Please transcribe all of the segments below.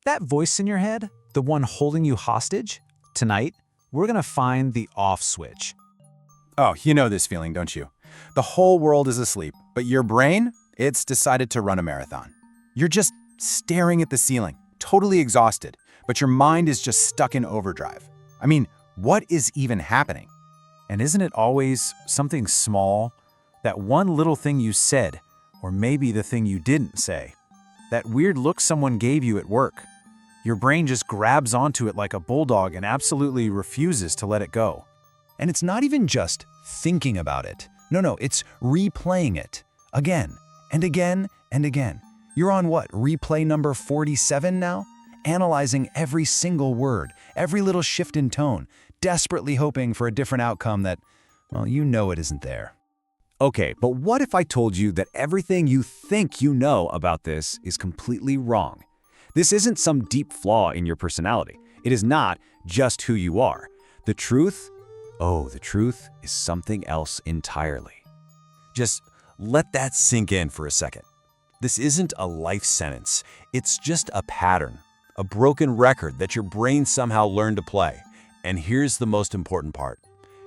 That voice in your head, the one holding you hostage? Tonight, we're gonna find the off switch. Oh, you know this feeling, don't you? The whole world is asleep, but your brain, it's decided to run a marathon. You're just staring at the ceiling, totally exhausted, but your mind is just stuck in overdrive. I mean, what is even happening? And isn't it always something small? That one little thing you said, or maybe the thing you didn't say. That weird look someone gave you at work. Your brain just grabs onto it like a bulldog and absolutely refuses to let it go. And it's not even just thinking about it. No, it's replaying it. Again, and again, and again. You're on what, replay number 47 now? Analyzing every single word, every little shift in tone, desperately hoping for a different outcome that, well, you know it isn't there. Okay, but what if I told you that everything you think you know about this is completely wrong? This isn't some deep flaw in your personality. It is not just who you are. The truth is something else entirely. Just let that sink in for a second. This isn't a life sentence. It's just a pattern, a broken record that your brain somehow learned to play. And here's the most important part.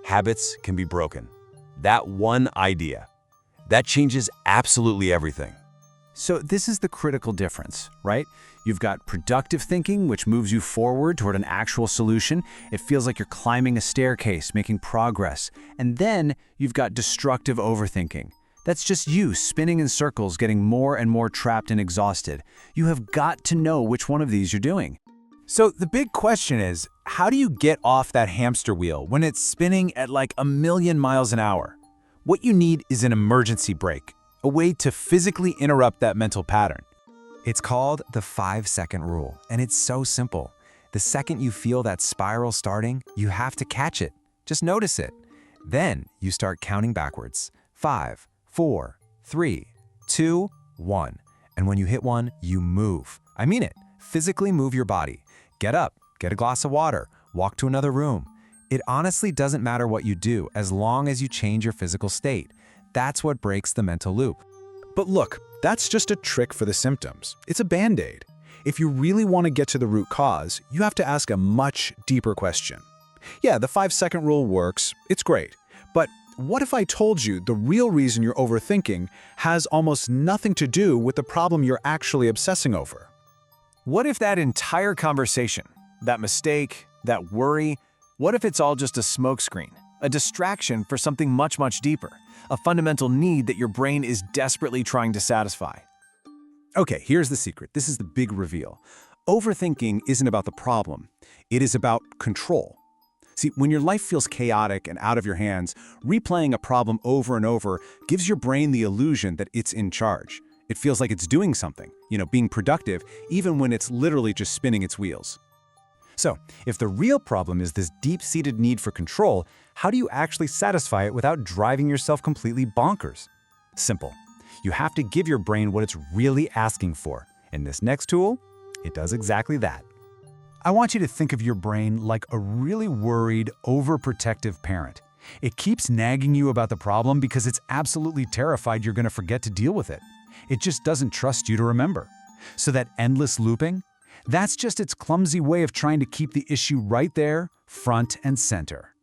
Habits can be broken. That one idea, that changes absolutely everything. So this is the critical difference, right? You've got productive thinking, which moves you forward toward an actual solution. It feels like you're climbing a staircase, making progress. And then you've got destructive overthinking. That's just you spinning in circles, getting more and more trapped and exhausted. You have got to know which one of these you're doing. So the big question is, how do you get off that hamster wheel when it's spinning at like 1,000,000 miles an hour? What you need is an emergency brake, a way to physically interrupt that mental pattern. It's called the 5-second rule, and it's so simple. The second you feel that spiral starting, you have to catch it. Just notice it. Then you start counting backwards. 5, 4, 3, 2, 1. And when you hit 1, you move. I mean it. Physically move your body. Get up, get a glass of water, walk to another room. It honestly doesn't matter what you do as long as you change your physical state. That's what breaks the mental loop. But look, that's just a trick for the symptoms. It's a Band-Aid. If you really want to get to the root cause, you have to ask a much deeper question. Yeah, the 5-second rule works. It's great. But what if I told you the real reason you're overthinking has almost nothing to do with the problem you're actually obsessing over? What if that entire conversation, that mistake, that worry, what if it's all just a smokescreen, a distraction for something much, much deeper, a fundamental need that your brain is desperately trying to satisfy? Okay, here's the secret. This is the big reveal. Overthinking isn't about the problem. It is about control. See, when your life feels chaotic and out of your hands, replaying a problem over and over gives your brain the illusion that it's in charge. It feels like it's doing something, being productive, even when it's literally just spinning its wheels. So, if the real problem is this deep-seated need for control, how do you actually satisfy it without driving yourself completely bonkers? Simple. You have to give your brain what it's really asking for. And this next tool, it does exactly that. I want you to think of your brain like a really worried, overprotective parent. It keeps nagging you about the problem because it's absolutely terrified you're going to forget to deal with it. It just doesn't trust you to remember. So that endless looping, that's just its clumsy way of trying to keep the issue right there, front and center.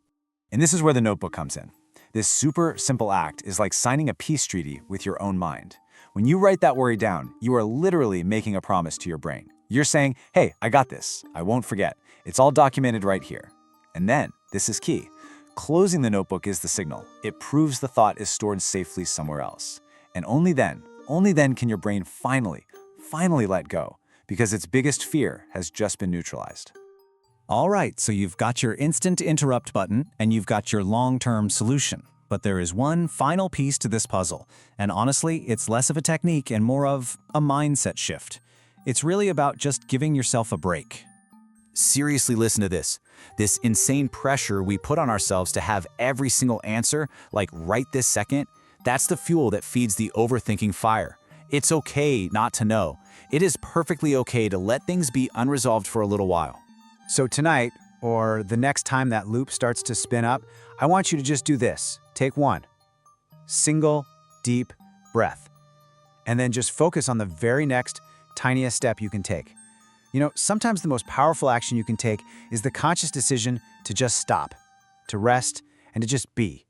And this is where the notebook comes in. This super simple act is like signing a peace treaty with your own mind. When you write that worry down, you are literally making a promise to your brain. You're saying, hey, I got this. I won't forget. It's all documented right here. And then, this is key. Closing the notebook is the signal. It proves the thought is stored safely somewhere else. And only then can your brain finally let go, because its biggest fear has just been neutralized. All right, so you've got your instant interrupt button and you've got your long-term solution. But there is one final piece to this puzzle. And honestly, it's less of a technique and more of a mindset shift. It's really about just giving yourself a break. Seriously, listen to this. This insane pressure we put on ourselves to have every single answer, like right this second, that's the fuel that feeds the overthinking fire. It's okay not to know. It is perfectly okay to let things be unresolved for a little while. So tonight, or the next time that loop starts to spin up, I want you to just do this. Take one single deep breath, and then just focus on the very next tiniest step you can take. Sometimes the most powerful action you can take is the conscious decision to just stop, to rest, and to just be.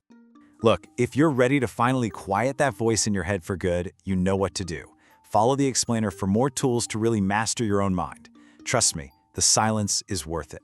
Look, if you're ready to finally quiet that voice in your head for good, you know what to do. Follow the explainer for more tools to really master your own mind. Trust me, the silence is worth it.